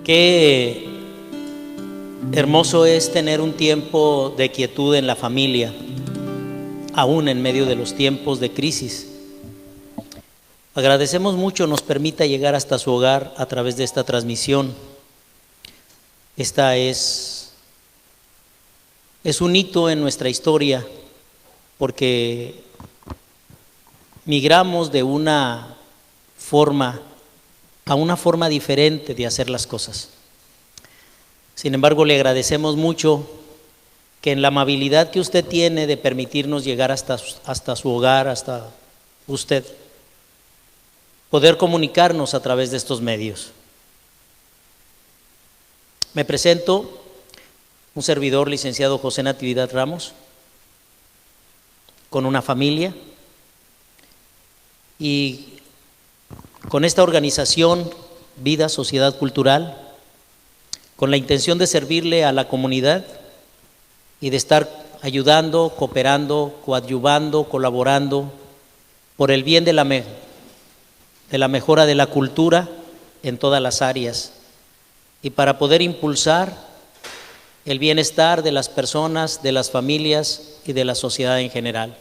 Qué hermoso es tener un tiempo de quietud en la familia, aún en medio de los tiempos de crisis. Agradecemos mucho nos permita llegar hasta su hogar a través de esta transmisión. Esta es un hito en nuestra historia, porque migramos de una forma a una forma diferente de hacer las cosas. Sin embargo, le agradecemos mucho que en la amabilidad que usted tiene de permitirnos llegar hasta su hogar, hasta usted, poder comunicarnos a través de estos medios. Me presento, un servidor, licenciado José Natividad Ramos, con una familia, y con esta organización Vida Sociedad Cultural, con la intención de servirle a la comunidad y de estar ayudando, cooperando, coadyuvando, colaborando por el bien de la mejora de la cultura en todas las áreas, y para poder impulsar el bienestar de las personas, de las familias y de la sociedad en general.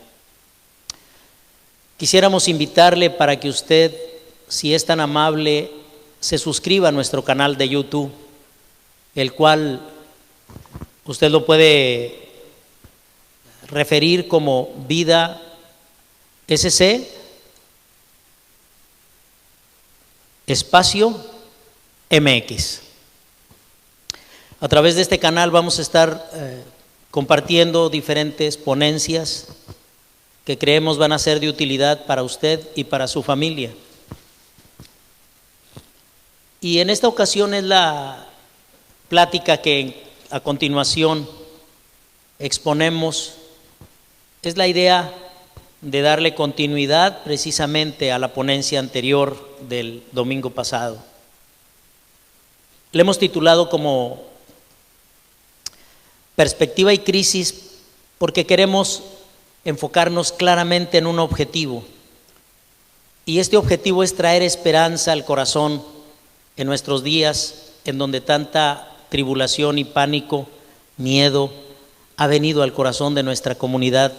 Quisiéramos invitarle para que usted, si es tan amable, se suscriba a nuestro canal de YouTube, el cual usted lo puede referir como Vida SC espacio MX. A través de este canal vamos a estar compartiendo diferentes ponencias que creemos van a ser de utilidad para usted y para su familia. Y en esta ocasión es la plática que a continuación exponemos, es la idea de darle continuidad precisamente a la ponencia anterior del domingo pasado. Le hemos titulado como Perspectiva y Crisis, porque queremos enfocarnos claramente en un objetivo, y este objetivo es traer esperanza al corazón en nuestros días en donde tanta tribulación y pánico, miedo ha venido al corazón de nuestra comunidad,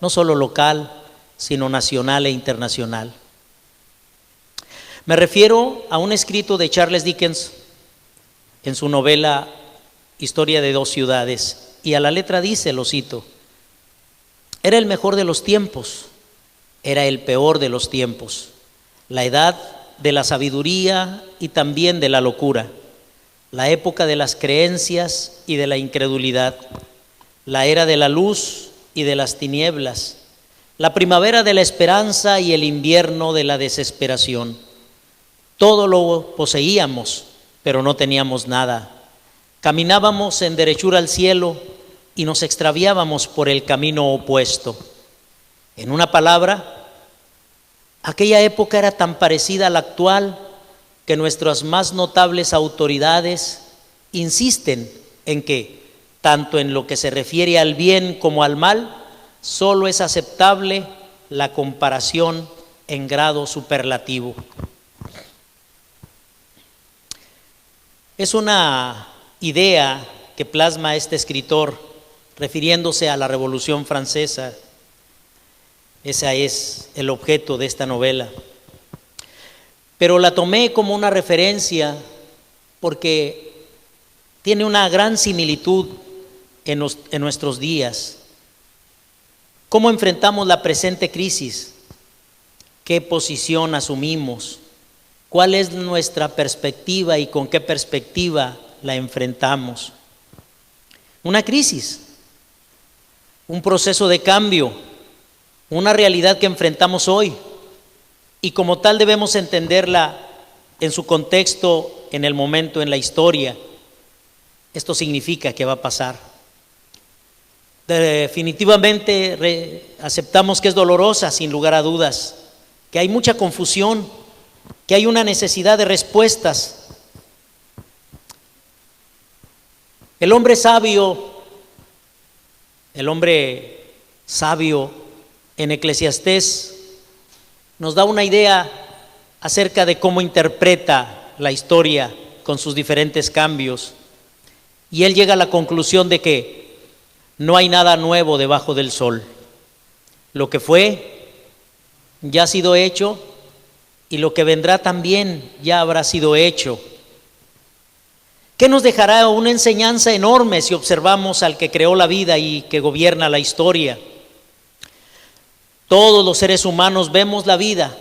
no solo local, sino nacional e internacional. Me refiero a un escrito de Charles Dickens en su novela Historia de dos ciudades, y a la letra dice, lo cito: era el mejor de los tiempos, era el peor de los tiempos, la edad de la sabiduría y también de la locura, la época de las creencias y de la incredulidad, la era de la luz y de las tinieblas, la primavera de la esperanza y el invierno de la desesperación. Todo lo poseíamos, pero no teníamos nada. Caminábamos en derechura al cielo y nos extraviábamos por el camino opuesto. En una palabra, aquella época era tan parecida a la actual que nuestras más notables autoridades insisten en que, tanto en lo que se refiere al bien como al mal, solo es aceptable la comparación en grado superlativo. Es una idea que plasma este escritor refiriéndose a la Revolución Francesa. Ese es el objeto de esta novela. Pero la tomé como una referencia porque tiene una gran similitud en nuestros días. ¿Cómo enfrentamos la presente crisis? ¿Qué posición asumimos? ¿Cuál es nuestra perspectiva y con qué perspectiva la enfrentamos? Una crisis, un proceso de cambio, una realidad que enfrentamos hoy, y como tal debemos entenderla en su contexto, en el momento, en la historia. Esto significa que va a pasar. Definitivamente aceptamos que es dolorosa, sin lugar a dudas, que hay mucha confusión, que hay una necesidad de respuestas. El hombre sabio en Eclesiastés nos da una idea acerca de cómo interpreta la historia con sus diferentes cambios. Y él llega a la conclusión de que no hay nada nuevo debajo del sol. Lo que fue ya ha sido hecho y lo que vendrá también ya habrá sido hecho. ¿Qué nos dejará? Una enseñanza enorme si observamos al que creó la vida y que gobierna la historia. Todos los seres humanos vemos la vida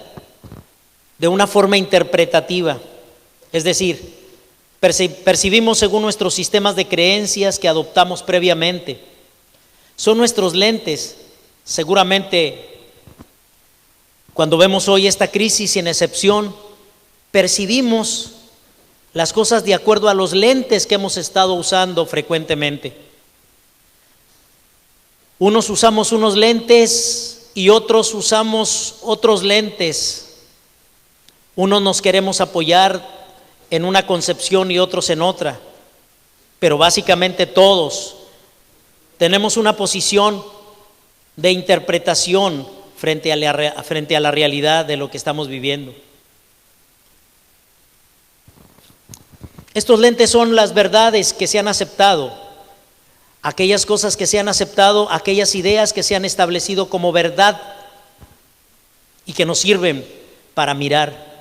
de una forma interpretativa, es decir, percibimos según nuestros sistemas de creencias que adoptamos previamente. Son nuestros lentes. Seguramente cuando vemos hoy esta crisis sin excepción, percibimos las cosas de acuerdo a los lentes que hemos estado usando frecuentemente. Unos usamos unos lentes y otros usamos otros lentes. Unos nos queremos apoyar en una concepción y otros en otra, pero básicamente todos tenemos una posición de interpretación frente a la realidad de lo que estamos viviendo. Estos lentes son las verdades que se han aceptado, aquellas cosas que se han aceptado, aquellas ideas que se han establecido como verdad y que nos sirven para mirar.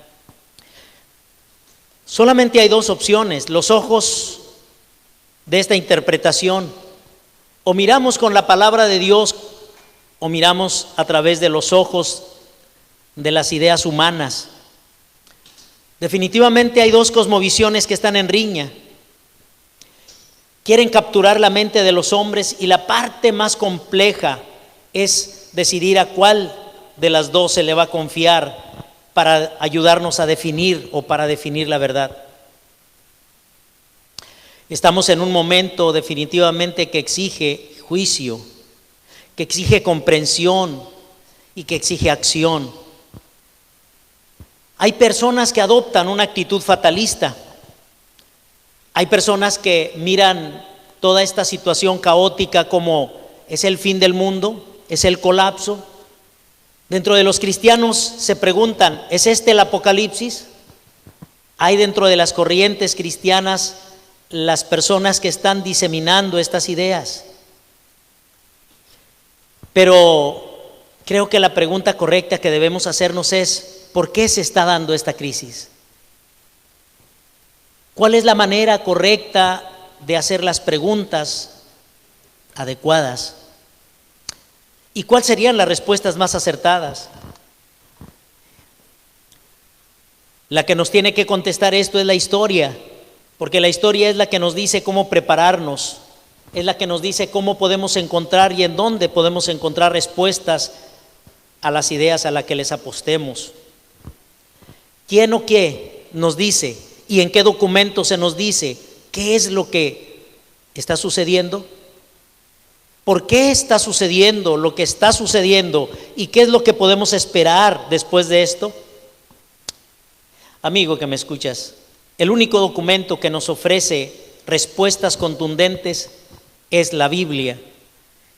Solamente hay dos opciones, los ojos de esta interpretación. O miramos con la palabra de Dios o miramos a través de los ojos de las ideas humanas. Definitivamente hay dos cosmovisiones que están en riña. Quieren capturar la mente de los hombres y la parte más compleja es decidir a cuál de las dos se le va a confiar para ayudarnos a definir o para definir la verdad. Estamos en un momento definitivamente que exige juicio, que exige comprensión y que exige acción. Hay personas que adoptan una actitud fatalista. Hay personas que miran toda esta situación caótica como es el fin del mundo, es el colapso. Dentro de los cristianos se preguntan, ¿es este el apocalipsis? Hay dentro de las corrientes cristianas las personas que están diseminando estas ideas. Pero creo que la pregunta correcta que debemos hacernos es, ¿por qué se está dando esta crisis? ¿Cuál es la manera correcta de hacer las preguntas adecuadas? ¿Y cuáles serían las respuestas más acertadas? La que nos tiene que contestar esto es la historia, porque la historia es la que nos dice cómo prepararnos, es la que nos dice cómo podemos encontrar y en dónde podemos encontrar respuestas a las ideas a las que les apostemos. ¿Quién o qué nos dice y en qué documento se nos dice qué es lo que está sucediendo? ¿Por qué está sucediendo lo que está sucediendo y qué es lo que podemos esperar después de esto? Amigo que me escuchas, el único documento que nos ofrece respuestas contundentes es la Biblia.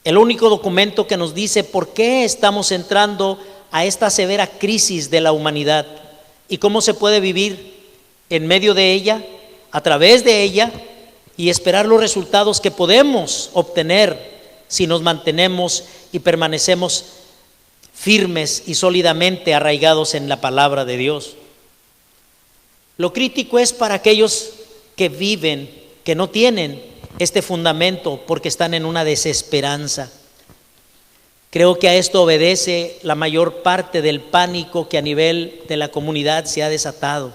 El único documento que nos dice por qué estamos entrando a esta severa crisis de la humanidad y cómo se puede vivir en medio de ella, a través de ella y esperar los resultados que podemos obtener si nos mantenemos y permanecemos firmes y sólidamente arraigados en la palabra de Dios. Lo crítico es para aquellos que viven, que no tienen este fundamento porque están en una desesperanza. Creo que a esto obedece la mayor parte del pánico que a nivel de la comunidad se ha desatado.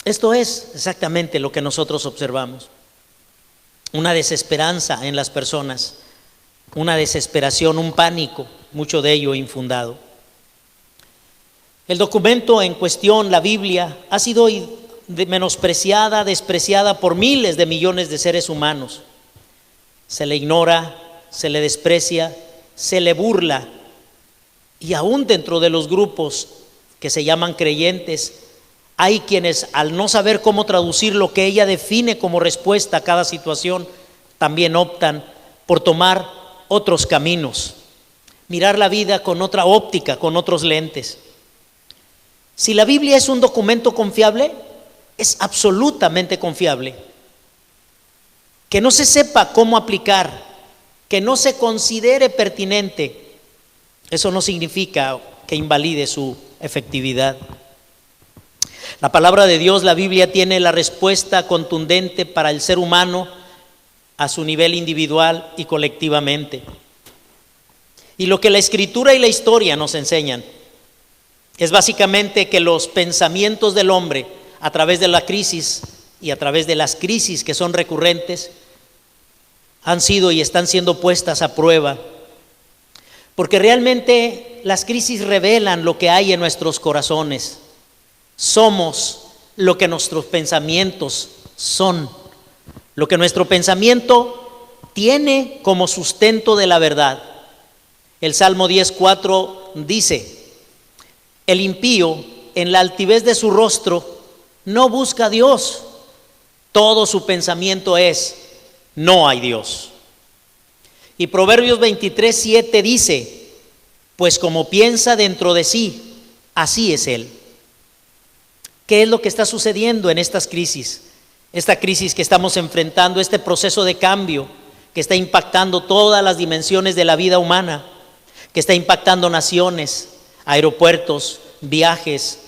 Esto es exactamente lo que nosotros observamos. Una desesperanza en las personas, una desesperación, un pánico, mucho de ello infundado. El documento en cuestión, la Biblia, ha sido menospreciada, despreciada por miles de millones de seres humanos. Se le ignora, se le desprecia, se le burla. Y aún dentro de los grupos que se llaman creyentes, hay quienes al no saber cómo traducir lo que ella define como respuesta a cada situación, también optan por tomar otros caminos, mirar la vida con otra óptica, con otros lentes. Si la Biblia es un documento confiable, es absolutamente confiable. Que no se sepa cómo aplicar, que no se considere pertinente, eso no significa que invalide su efectividad. La palabra de Dios, la Biblia, tiene la respuesta contundente para el ser humano a su nivel individual y colectivamente. Y lo que la Escritura y la historia nos enseñan es básicamente que los pensamientos del hombre, a través de la crisis y a través de las crisis que son recurrentes, han sido y están siendo puestas a prueba. Porque realmente las crisis revelan lo que hay en nuestros corazones. Somos lo que nuestros pensamientos son, lo que nuestro pensamiento tiene como sustento de la verdad. El Salmo 10:4 dice: el impío en la altivez de su rostro no busca a Dios, todo su pensamiento es: no hay Dios. Y Proverbios 23:7 dice: pues como piensa dentro de sí, así es él. ¿Qué es lo que está sucediendo en estas crisis? Esta crisis que estamos enfrentando, este proceso de cambio que está impactando todas las dimensiones de la vida humana, que está impactando naciones, aeropuertos, viajes,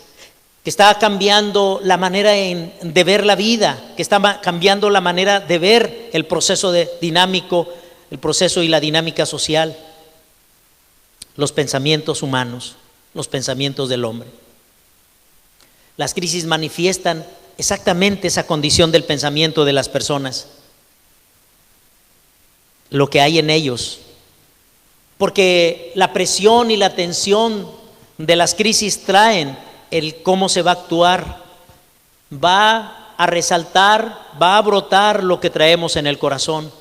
que está cambiando la manera de ver la vida, que está cambiando la manera de ver el proceso dinámico, el proceso y la dinámica social, los pensamientos humanos, los pensamientos del hombre. Las crisis manifiestan exactamente esa condición del pensamiento de las personas, lo que hay en ellos, porque la presión y la tensión de las crisis traen el cómo se va a actuar, va a resaltar, va a brotar lo que traemos en el corazón.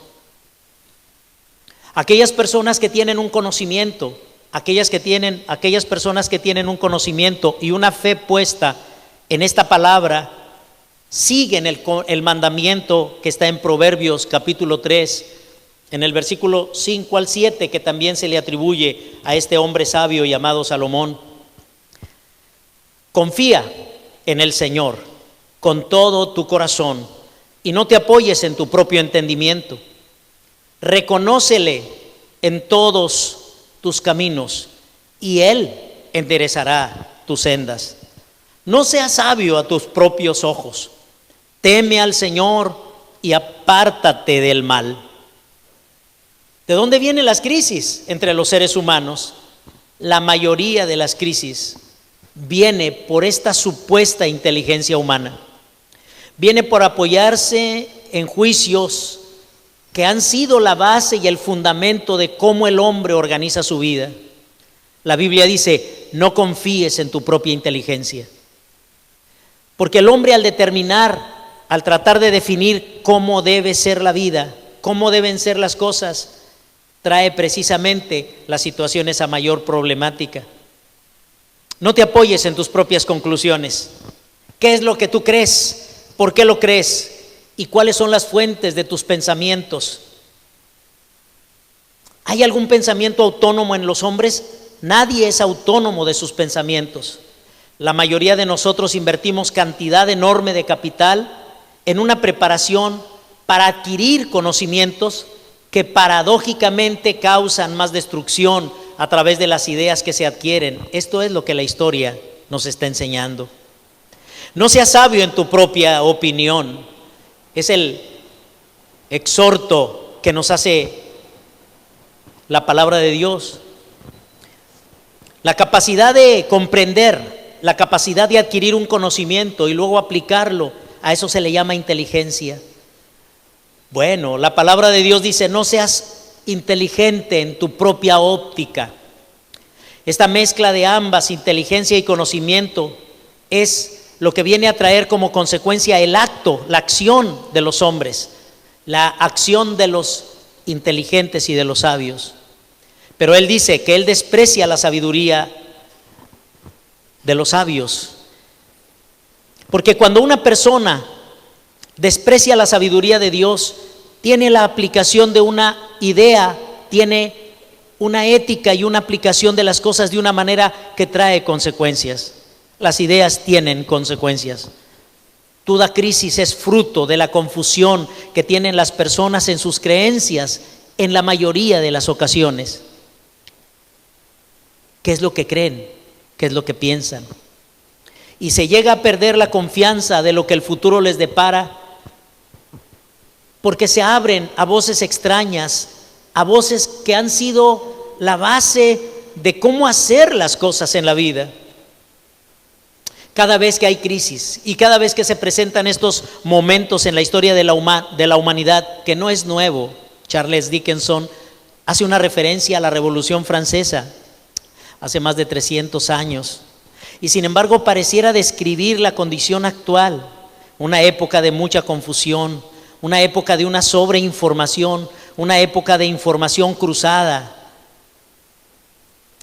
Aquellas personas que tienen un conocimiento, aquellas personas que tienen un conocimiento y una fe puesta en esta palabra, siguen el mandamiento que está en Proverbios capítulo 3, en el versículo 5 al 7, que también se le atribuye a este hombre sabio llamado Salomón. Confía en el Señor con todo tu corazón y no te apoyes en tu propio entendimiento. Reconócele en todos tus caminos y Él enderezará tus sendas. No seas sabio a tus propios ojos. Teme al Señor y apártate del mal. ¿De dónde vienen las crisis entre los seres humanos? La mayoría de las crisis viene por esta supuesta inteligencia humana. Viene por apoyarse en juicios que han sido la base y el fundamento de cómo el hombre organiza su vida. La Biblia dice: no confíes en tu propia inteligencia. Porque el hombre, al tratar de definir cómo debe ser la vida, cómo deben ser las cosas, trae precisamente las situaciones a mayor problemática. No te apoyes en tus propias conclusiones. ¿Qué es lo que tú crees? ¿Por qué lo crees? ¿Y cuáles son las fuentes de tus pensamientos? ¿Hay algún pensamiento autónomo en los hombres? Nadie es autónomo de sus pensamientos. La mayoría de nosotros invertimos cantidad enorme de capital en una preparación para adquirir conocimientos que paradójicamente causan más destrucción a través de las ideas que se adquieren. Esto es lo que la historia nos está enseñando. No seas sabio en tu propia opinión. Es el exhorto que nos hace la palabra de Dios. La capacidad de comprender, la capacidad de adquirir un conocimiento y luego aplicarlo, a eso se le llama inteligencia. Bueno, la palabra de Dios dice: no seas inteligente en tu propia óptica. Esta mezcla de ambas, inteligencia y conocimiento, es lo que viene a traer como consecuencia el acto, la acción de los hombres, la acción de los inteligentes y de los sabios. Pero él dice que él desprecia la sabiduría de los sabios, porque cuando una persona desprecia la sabiduría de Dios, tiene la aplicación de una idea, tiene una ética y una aplicación de las cosas de una manera que trae consecuencias. Las ideas tienen consecuencias. Toda crisis es fruto de la confusión que tienen las personas en sus creencias en la mayoría de las ocasiones. ¿Qué es lo que creen? ¿Qué es lo que piensan? Y se llega a perder la confianza de lo que el futuro les depara porque se abren a voces extrañas, a voces que han sido la base de cómo hacer las cosas en la vida. Cada vez que hay crisis y cada vez que se presentan estos momentos en la historia de la humanidad, que no es nuevo, Charles Dickinson hace una referencia a la Revolución Francesa hace más de 300 años, y sin embargo pareciera describir la condición actual, una época de mucha confusión, una época de una sobreinformación, una época de información cruzada.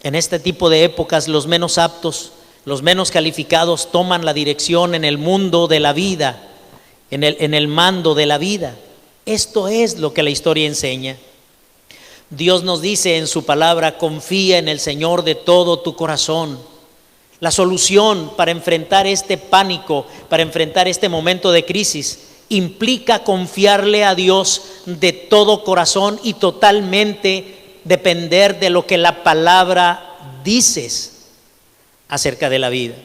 En este tipo de épocas los menos aptos, los menos calificados toman la dirección en el mundo de la vida, en el mando de la vida. Esto es lo que la historia enseña. Dios nos dice en su palabra: confía en el Señor de todo tu corazón. La solución para enfrentar este pánico, para enfrentar este momento de crisis, implica confiarle a Dios de todo corazón y totalmente depender de lo que la palabra dice acerca de la vida.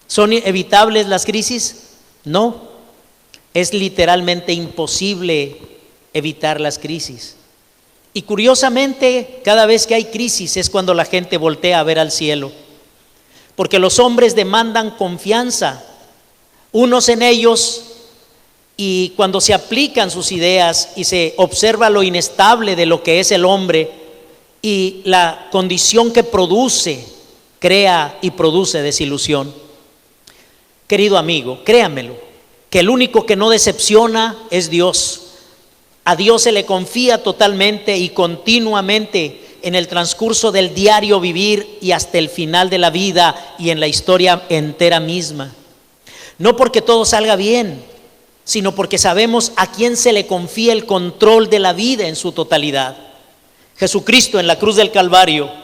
¿Son evitables las crisis? No, es literalmente imposible evitar las crisis. Y curiosamente, cada vez que hay crisis es cuando la gente voltea a ver al cielo, porque los hombres demandan confianza, unos en ellos, y cuando se aplican sus ideas y se observa lo inestable de lo que es el hombre y la condición que produce, crea y produce desilusión. Querido amigo, créamelo, que el único que no decepciona es Dios. A Dios se le confía totalmente y continuamente en el transcurso del diario vivir y hasta el final de la vida y en la historia entera misma. No porque todo salga bien, sino porque sabemos a quién se le confía el control de la vida en su totalidad. Jesucristo en la cruz del Calvario,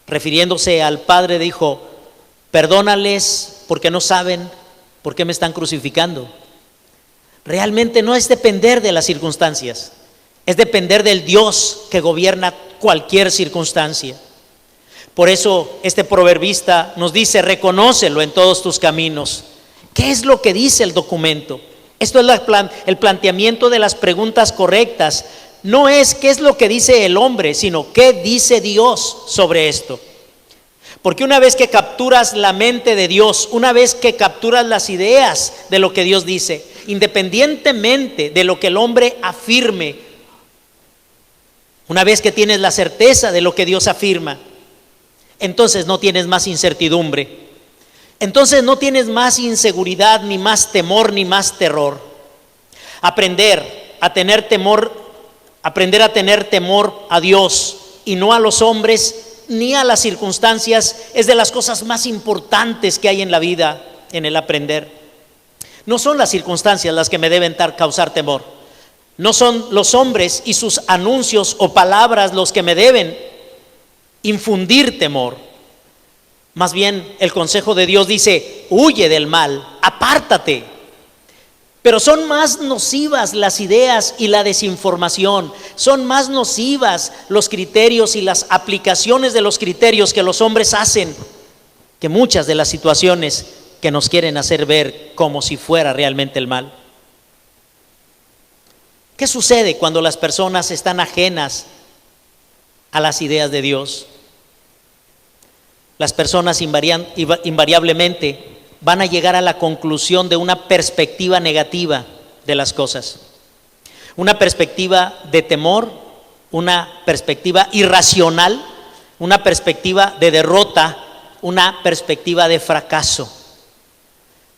refiriéndose al Padre, dijo: perdónales porque no saben por qué me están crucificando. Realmente no es depender de las circunstancias, es depender del Dios que gobierna cualquier circunstancia. Por eso este proverbista nos dice: reconócelo en todos tus caminos. ¿Qué es lo que dice el documento? Esto es el planteamiento de las preguntas correctas. No es qué es lo que dice el hombre, sino qué dice Dios sobre esto. Porque una vez que capturas la mente de Dios, una vez que capturas las ideas de lo que Dios dice, independientemente de lo que el hombre afirme, una vez que tienes la certeza de lo que Dios afirma, entonces no tienes más incertidumbre, entonces no tienes más inseguridad, ni más temor, ni más terror. Aprender a tener temor a Dios y no a los hombres ni a las circunstancias es de las cosas más importantes que hay en la vida, en el aprender. No son las circunstancias las que me deben causar temor, no son los hombres y sus anuncios o palabras los que me deben infundir temor. Más bien el consejo de Dios dice: huye del mal, apártate. Pero son más nocivas las ideas y la desinformación, son más nocivas los criterios y las aplicaciones de los criterios que los hombres hacen que muchas de las situaciones que nos quieren hacer ver como si fuera realmente el mal. ¿Qué sucede cuando las personas están ajenas a las ideas de Dios? Las personas invariablemente van a llegar a la conclusión de una perspectiva negativa de las cosas, una perspectiva de temor, una perspectiva irracional, una perspectiva de derrota, una perspectiva de fracaso.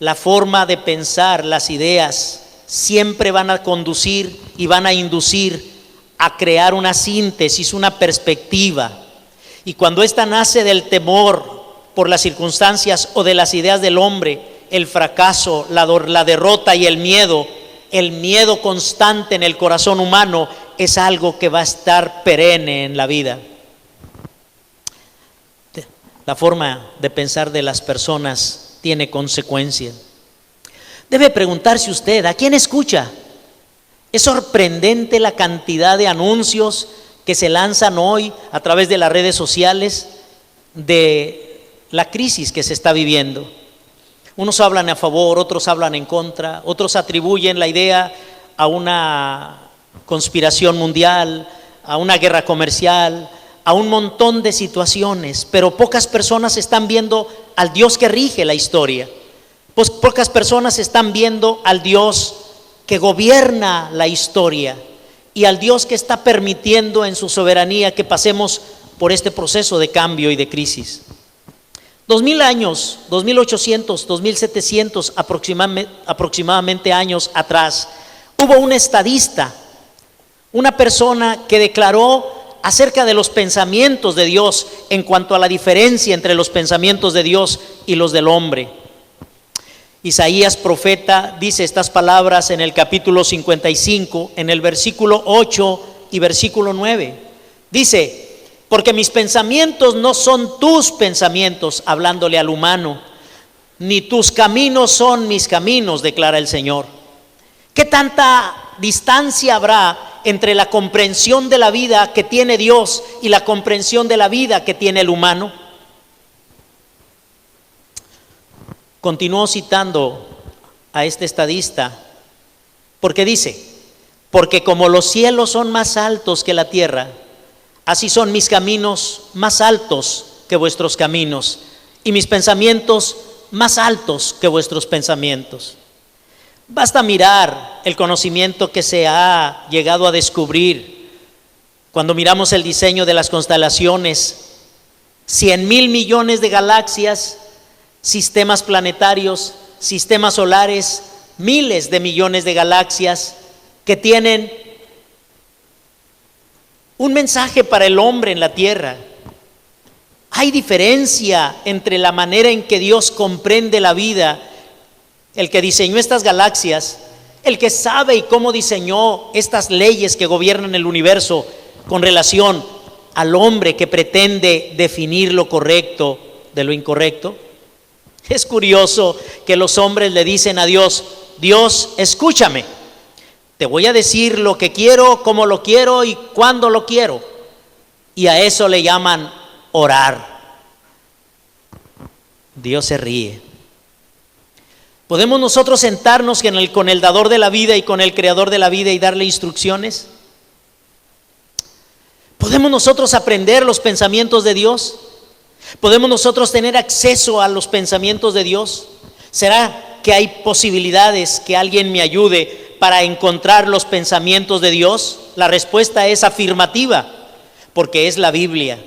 La forma de pensar, las ideas, siempre van a conducir y van a inducir a crear una síntesis, una perspectiva. Y cuando ésta nace del temor por las circunstancias o de las ideas del hombre, el fracaso, la derrota y el miedo constante en el corazón humano es algo que va a estar perenne en la vida. La forma de pensar de las personas tiene consecuencias. Debe preguntarse usted, ¿a quién escucha? Es sorprendente la cantidad de anuncios que se lanzan hoy a través de las redes sociales de la crisis que se está viviendo. Unos hablan a favor, otros hablan en contra, otros atribuyen la idea a una conspiración mundial, a una guerra comercial, a un montón de situaciones, pero pocas personas están viendo al Dios que rige la historia. Pues pocas personas están viendo al Dios que gobierna la historia y al Dios que está permitiendo en su soberanía que pasemos por este proceso de cambio y de crisis. 2000 años, 2800, 2700 aproximadamente años atrás, hubo un estadista, una persona que declaró acerca de los pensamientos de Dios en cuanto a la diferencia entre los pensamientos de Dios y los del hombre. Isaías, profeta, dice estas palabras en el capítulo 55, en el versículo 8 y versículo 9. Dice: porque mis pensamientos no son tus pensamientos, hablándole al humano, ni tus caminos son mis caminos, declara el Señor. ¿Qué tanta distancia habrá entre la comprensión de la vida que tiene Dios y la comprensión de la vida que tiene el humano? Continuó citando a este estadista, porque dice: porque como los cielos son más altos que la tierra, así son mis caminos más altos que vuestros caminos, y mis pensamientos más altos que vuestros pensamientos. Basta mirar el conocimiento que se ha llegado a descubrir cuando miramos el diseño de las constelaciones, 100,000 millones de galaxias, sistemas planetarios, sistemas solares, miles de millones de galaxias que tienen un mensaje para el hombre en la tierra. Hay diferencia entre la manera en que Dios comprende la vida, el que diseñó estas galaxias, el que sabe y cómo diseñó estas leyes que gobiernan el universo, con relación al hombre que pretende definir lo correcto de lo incorrecto. Es curioso que los hombres le dicen a Dios: Dios, escúchame, te voy a decir lo que quiero, cómo lo quiero y cuándo lo quiero. Y a eso le llaman orar. Dios se ríe. ¿Podemos nosotros sentarnos con el dador de la vida y con el creador de la vida y darle instrucciones? ¿Podemos nosotros aprender los pensamientos de Dios? ¿Podemos nosotros tener acceso a los pensamientos de Dios? ¿Será que hay posibilidades que alguien me ayude para encontrar los pensamientos de Dios? La respuesta es afirmativa, porque es la Biblia.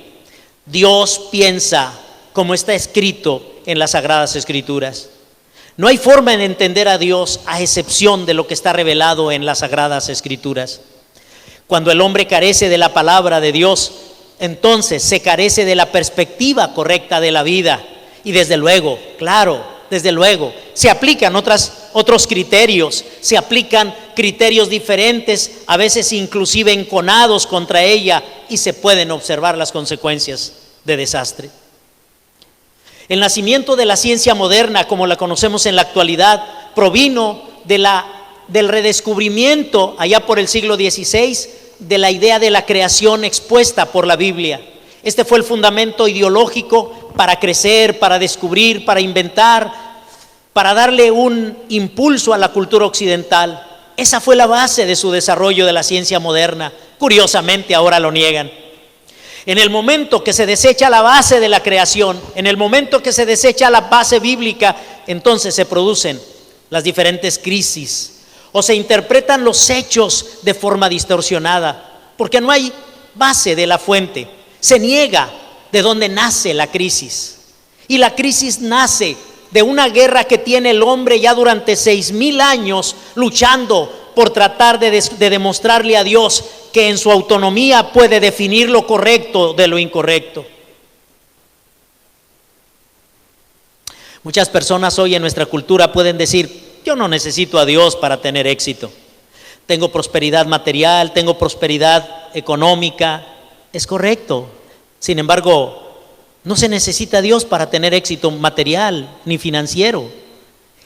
Dios piensa como está escrito en las Sagradas Escrituras. No hay forma de entender a Dios a excepción de lo que está revelado en las Sagradas Escrituras. Cuando el hombre carece de la palabra de Dios, entonces se carece de la perspectiva correcta de la vida. Y desde luego, claro, desde luego, se aplican otros criterios, se aplican criterios diferentes, a veces inclusive enconados contra ella, y se pueden observar las consecuencias de desastre. El nacimiento de la ciencia moderna, como la conocemos en la actualidad, provino del redescubrimiento allá por el siglo XVI de la idea de la creación expuesta por la Biblia. Este fue el fundamento ideológico para crecer, para descubrir, para inventar, para darle un impulso a la cultura occidental. Esa fue la base de su desarrollo de la ciencia moderna. Curiosamente ahora lo niegan. En el momento que se desecha la base de la creación, en el momento que se desecha la base bíblica, entonces se producen las diferentes crisis o se interpretan los hechos de forma distorsionada, porque no hay base de la fuente. Se niega de dónde nace la crisis. Y la crisis nace de una guerra que tiene el hombre ya durante 6,000 años luchando por tratar de demostrarle a Dios que en su autonomía puede definir lo correcto de lo incorrecto. Muchas personas hoy en nuestra cultura pueden decir: yo no necesito a Dios para tener éxito. Tengo prosperidad material, tengo prosperidad económica. Es correcto. Sin embargo, No se necesita Dios para tener éxito material ni financiero.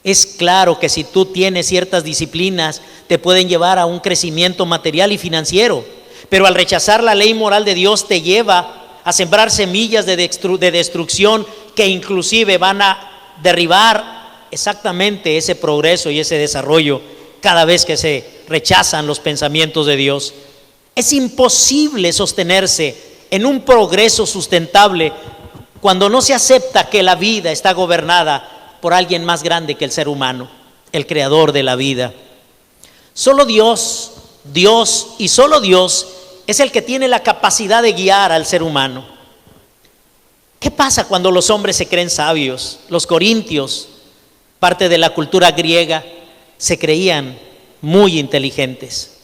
Es claro que si tú tienes ciertas disciplinas, te pueden llevar a un crecimiento material y financiero, pero al rechazar la ley moral de Dios te lleva a sembrar semillas de destrucción que inclusive van a derribar exactamente ese progreso y ese desarrollo cada vez que se rechazan los pensamientos de Dios. Es imposible sostenerse en un progreso sustentable cuando no se acepta que la vida está gobernada por alguien más grande que el ser humano, el creador de la vida. Solo Dios y solo Dios es el que tiene la capacidad de guiar al ser humano. ¿Qué pasa cuando los hombres se creen sabios? Los corintios, parte de la cultura griega, se creían muy inteligentes.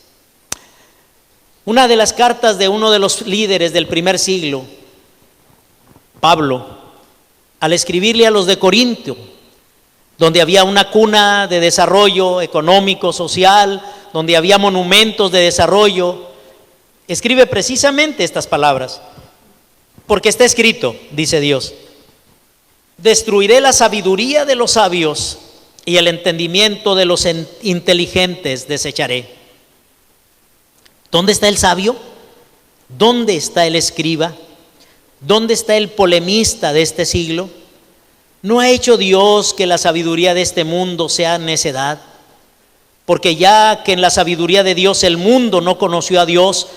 Una de las cartas de uno de los líderes del primer siglo, Pablo, al escribirle a los de Corinto, donde había una cuna de desarrollo económico, social, donde había monumentos de desarrollo, escribe precisamente estas palabras. Porque está escrito, dice Dios: destruiré la sabiduría de los sabios y el entendimiento de los inteligentes desecharé. ¿Dónde está el sabio? ¿Dónde está el escriba? ¿Dónde está el polemista de este siglo? ¿No ha hecho Dios que la sabiduría de este mundo sea necedad? Porque ya que en la sabiduría de Dios el mundo no conoció a Dios,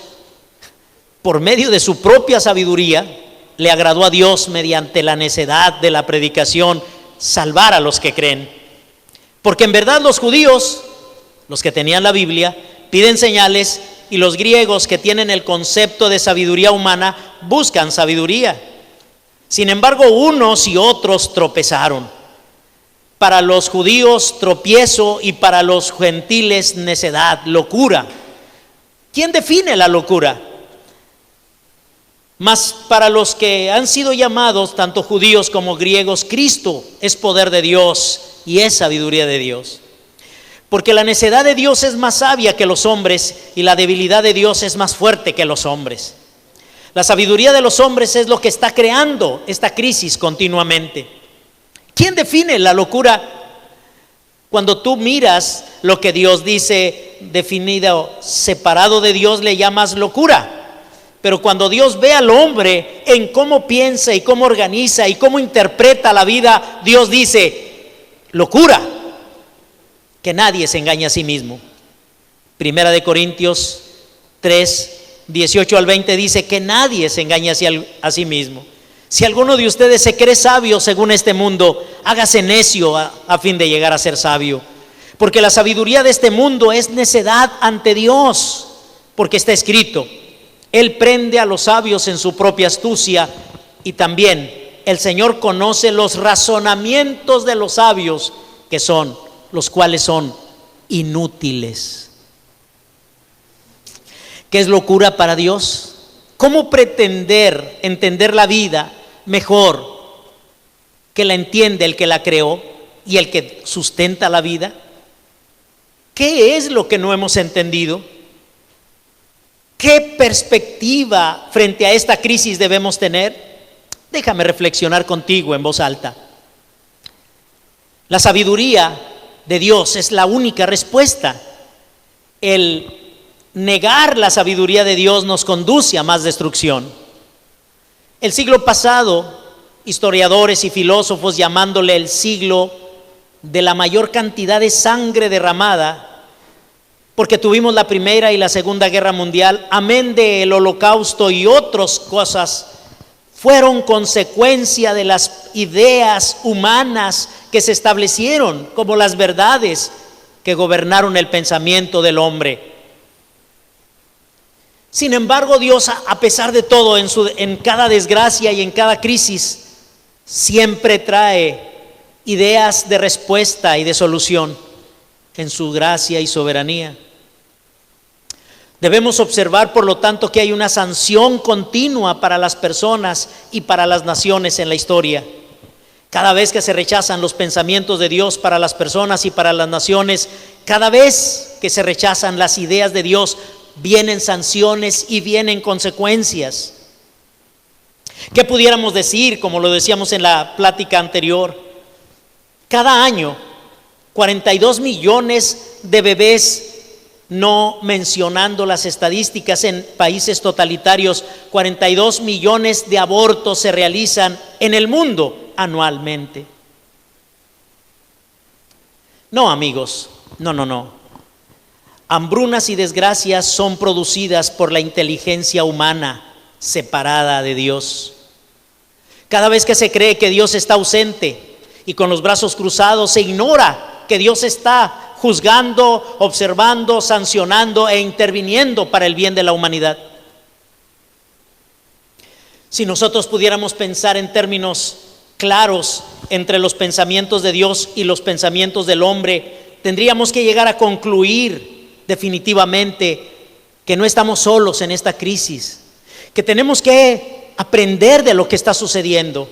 por medio de su propia sabiduría le agradó a Dios mediante la necedad de la predicación salvar a los que creen. Porque en verdad los judíos, los que tenían la Biblia, piden señales, y los griegos que tienen el concepto de sabiduría humana buscan sabiduría. Sin embargo, unos y otros tropezaron. Para los judíos tropiezo y para los gentiles necedad, locura. ¿Quién define la locura? Mas para los que han sido llamados, tanto judíos como griegos, Cristo es poder de Dios y es sabiduría de Dios. Porque la necedad de Dios es más sabia que los hombres y la debilidad de Dios es más fuerte que los hombres. La sabiduría de los hombres es lo que está creando esta crisis continuamente. ¿Quién define la locura? Cuando tú miras lo que Dios dice definido, separado de Dios, le llamas locura. Pero cuando Dios ve al hombre en cómo piensa y cómo organiza y cómo interpreta la vida, Dios dice, locura. Que nadie se engañe a sí mismo. Primera de Corintios 3, 18 al 20 dice que nadie se engañe a sí mismo. Si alguno de ustedes se cree sabio según este mundo, hágase necio a fin de llegar a ser sabio. Porque la sabiduría de este mundo es necedad ante Dios. Porque está escrito, Él prende a los sabios en su propia astucia, y también el Señor conoce los razonamientos de los sabios, los cuales son inútiles. ¿Qué es locura para Dios? ¿Cómo pretender entender la vida mejor que la entiende el que la creó y el que sustenta la vida? ¿Qué es lo que no hemos entendido? ¿Qué perspectiva frente a esta crisis debemos tener? Déjame reflexionar contigo en voz alta. La sabiduría de Dios es la única respuesta. El negar la sabiduría de Dios nos conduce a más destrucción. El siglo pasado, historiadores y filósofos llamándole el siglo de la mayor cantidad de sangre derramada, porque tuvimos la Primera y la Segunda Guerra Mundial, amén del Holocausto y otras cosas, fueron consecuencia de las ideas humanas que se establecieron como las verdades que gobernaron el pensamiento del hombre. Sin embargo, Dios, a pesar de todo, en cada desgracia y en cada crisis, siempre trae ideas de respuesta y de solución en su gracia y soberanía. Debemos observar, por lo tanto, que hay una sanción continua para las personas y para las naciones en la historia. Cada vez que se rechazan los pensamientos de Dios para las personas y para las naciones, cada vez que se rechazan las ideas de Dios, vienen sanciones y vienen consecuencias. ¿Qué pudiéramos decir, como lo decíamos en la plática anterior? Cada año, 42 millones de bebés, no mencionando las estadísticas en países totalitarios, 42 millones de abortos se realizan en el mundo anualmente. No, amigos, no. Hambrunas y desgracias son producidas por la inteligencia humana separada de Dios. Cada vez que se cree que Dios está ausente y con los brazos cruzados, se ignora que Dios está juzgando, observando, sancionando e interviniendo para el bien de la humanidad. Si nosotros pudiéramos pensar en términos claros entre los pensamientos de Dios y los pensamientos del hombre, tendríamos que llegar a concluir definitivamente que no estamos solos en esta crisis, que tenemos que aprender de lo que está sucediendo,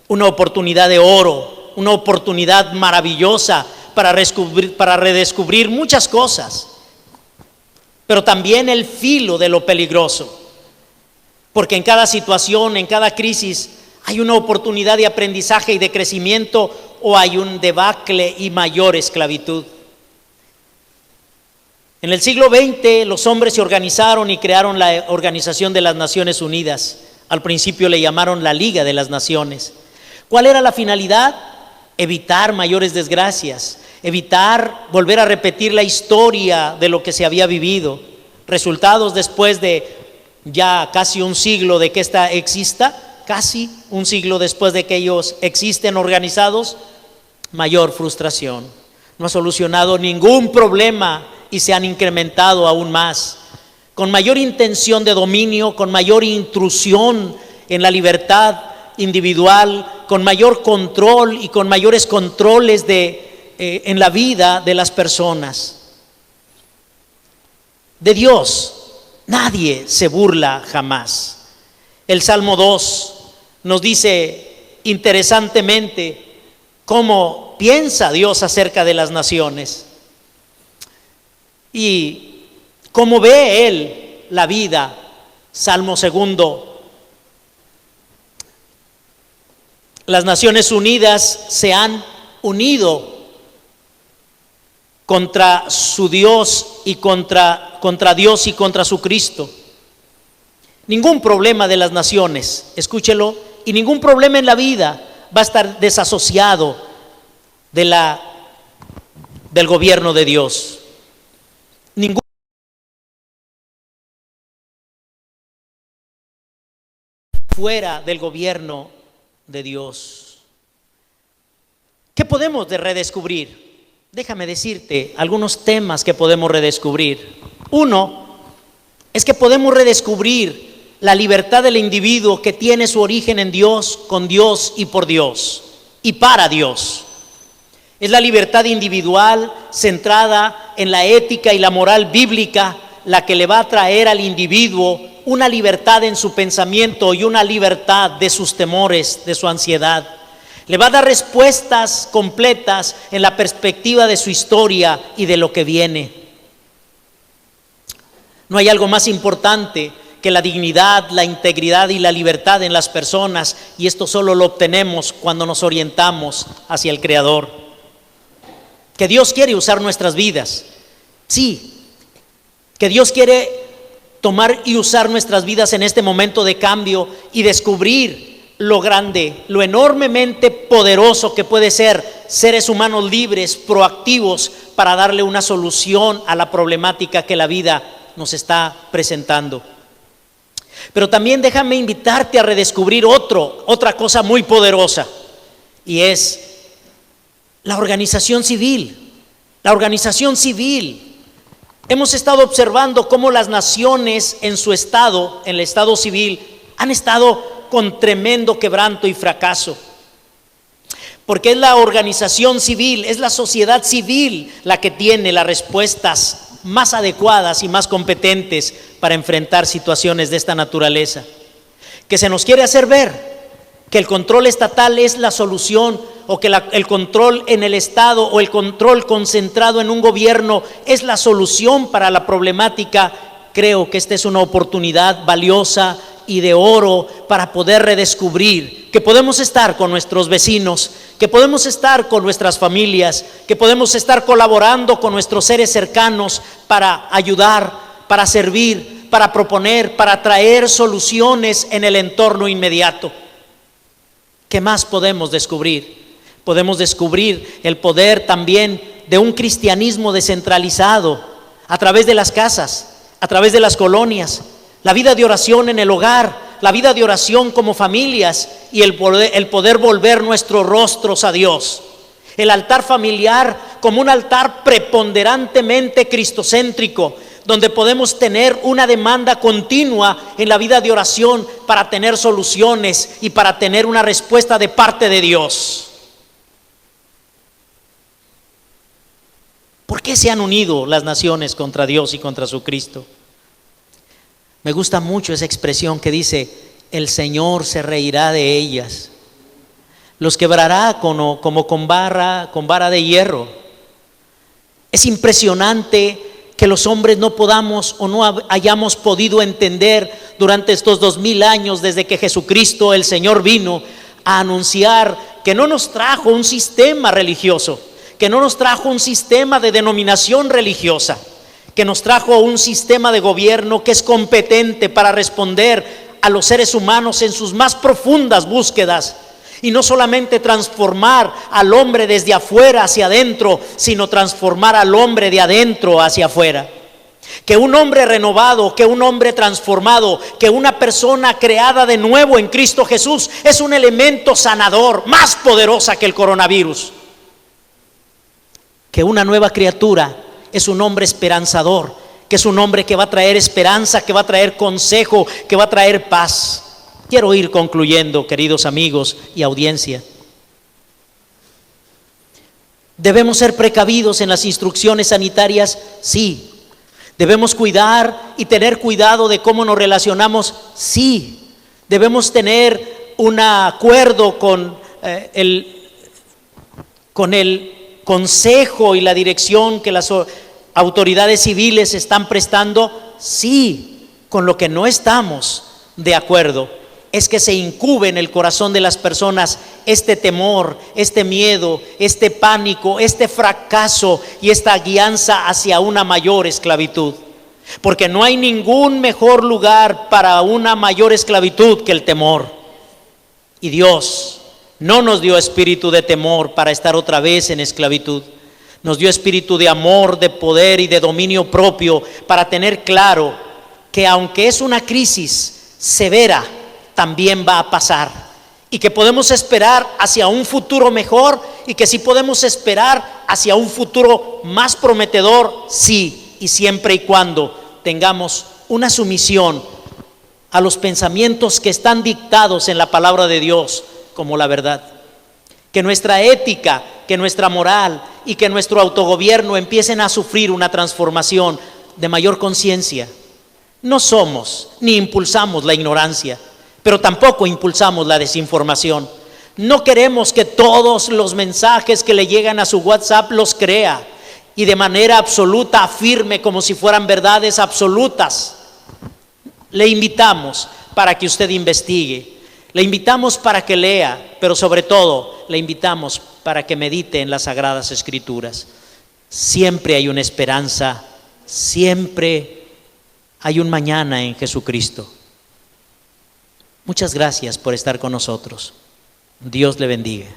una oportunidad de oro, una oportunidad maravillosa para redescubrir muchas cosas, pero también el filo de lo peligroso, porque en cada situación, en cada crisis, hay una oportunidad de aprendizaje y de crecimiento, o hay un debacle y mayor esclavitud. En el siglo XX los hombres se organizaron y crearon la Organización de las Naciones Unidas. Al principio le llamaron la Liga de las Naciones. ¿Cuál era la finalidad? Evitar mayores desgracias, evitar volver a repetir la historia de lo que se había vivido. Resultados después de ya casi un siglo de que esta exista, casi un siglo después de que ellos existen organizados, mayor frustración. No ha solucionado ningún problema y se han incrementado aún más, con mayor intención de dominio, con mayor intrusión en la libertad individual, con mayor control y con mayores controles en la vida de las personas. De Dios nadie se burla jamás. El Salmo 2 nos dice interesantemente cómo piensa Dios acerca de las naciones y cómo ve Él la vida. Salmo 2: las Naciones Unidas se han unido contra su Dios y contra Dios y contra su Cristo. Ningún problema de las naciones, escúchelo, y ningún problema en la vida va a estar desasociado del gobierno de Dios. Ningún fuera del gobierno de Dios. ¿Qué podemos redescubrir? Déjame decirte algunos temas que podemos redescubrir. Uno es que podemos redescubrir la libertad del individuo que tiene su origen en Dios, con Dios y por Dios y para Dios. Es la libertad individual centrada en la ética y la moral bíblica la que le va a traer al individuo una libertad en su pensamiento y una libertad de sus temores, de su ansiedad. Le va a dar respuestas completas en la perspectiva de su historia y de lo que viene. No hay algo más importante que la dignidad, la integridad y la libertad en las personas, y esto solo lo obtenemos cuando nos orientamos hacia el Creador. Que Dios quiere usar nuestras vidas, sí, que Dios quiere tomar y usar nuestras vidas en este momento de cambio y descubrir lo grande, lo enormemente poderoso que puede ser seres humanos libres, proactivos, para darle una solución a la problemática que la vida nos está presentando. Pero también déjame invitarte a redescubrir otra cosa muy poderosa, y es la organización civil. La organización civil. Hemos estado observando cómo las naciones en su estado, en el estado civil, han estado con tremendo quebranto y fracaso. Porque es la organización civil, es la sociedad civil la que tiene las respuestas más adecuadas y más competentes para enfrentar situaciones de esta naturaleza. Que se nos quiere hacer ver que el control estatal es la solución, o que el control en el Estado o el control concentrado en un gobierno es la solución para la problemática. Creo que esta es una oportunidad valiosa y de oro para poder redescubrir que podemos estar con nuestros vecinos, que podemos estar con nuestras familias, que podemos estar colaborando con nuestros seres cercanos para ayudar, para servir, para proponer, para traer soluciones en el entorno inmediato. ¿Qué más podemos descubrir? Podemos descubrir el poder también de un cristianismo descentralizado a través de las casas, a través de las colonias, la vida de oración en el hogar, la vida de oración como familias y el poder volver nuestros rostros a Dios. El altar familiar como un altar preponderantemente cristocéntrico, donde podemos tener una demanda continua en la vida de oración para tener soluciones y para tener una respuesta de parte de Dios. ¿Por qué se han unido las naciones contra Dios y contra su Cristo? Me gusta mucho esa expresión que dice: el Señor se reirá de ellas, los quebrará como con vara de hierro. Es impresionante que los hombres no podamos o no hayamos podido entender durante estos 2000 años desde que Jesucristo el Señor vino a anunciar que no nos trajo un sistema religioso, que no nos trajo un sistema de denominación religiosa, que nos trajo un sistema de gobierno que es competente para responder a los seres humanos en sus más profundas búsquedas. Y no solamente transformar al hombre desde afuera hacia adentro, sino transformar al hombre de adentro hacia afuera. Que un hombre renovado, que un hombre transformado, que una persona creada de nuevo en Cristo Jesús es un elemento sanador más poderosa que el coronavirus. Que una nueva criatura es un hombre esperanzador, que es un hombre que va a traer esperanza, que va a traer consejo, que va a traer paz. Quiero ir concluyendo, queridos amigos y audiencia. ¿Debemos ser precavidos en las instrucciones sanitarias? Sí. ¿Debemos cuidar y tener cuidado de cómo nos relacionamos? Sí. ¿Debemos tener un acuerdo con el consejo y la dirección que las autoridades civiles están prestando? Sí. Con lo que no estamos de acuerdo es que se incube en el corazón de las personas este temor, este miedo, este pánico, este fracaso y esta guianza hacia una mayor esclavitud. Porque no hay ningún mejor lugar para una mayor esclavitud que el temor. Y Dios no nos dio espíritu de temor para estar otra vez en esclavitud. Nos dio espíritu de amor, de poder y de dominio propio para tener claro que aunque es una crisis severa, también va a pasar, y que podemos esperar hacia un futuro mejor, y que sí podemos esperar hacia un futuro más prometedor, sí, y siempre y cuando tengamos una sumisión a los pensamientos que están dictados en la palabra de Dios como la verdad. Que nuestra ética, que nuestra moral y que nuestro autogobierno empiecen a sufrir una transformación de mayor conciencia. No somos ni impulsamos la ignorancia, pero tampoco impulsamos la desinformación. No queremos que todos los mensajes que le llegan a su WhatsApp los crea y de manera absoluta afirme como si fueran verdades absolutas. Le invitamos para que usted investigue, le invitamos para que lea, pero sobre todo le invitamos para que medite en las Sagradas Escrituras. Siempre hay una esperanza, siempre hay un mañana en Jesucristo. Muchas gracias por estar con nosotros. Dios le bendiga.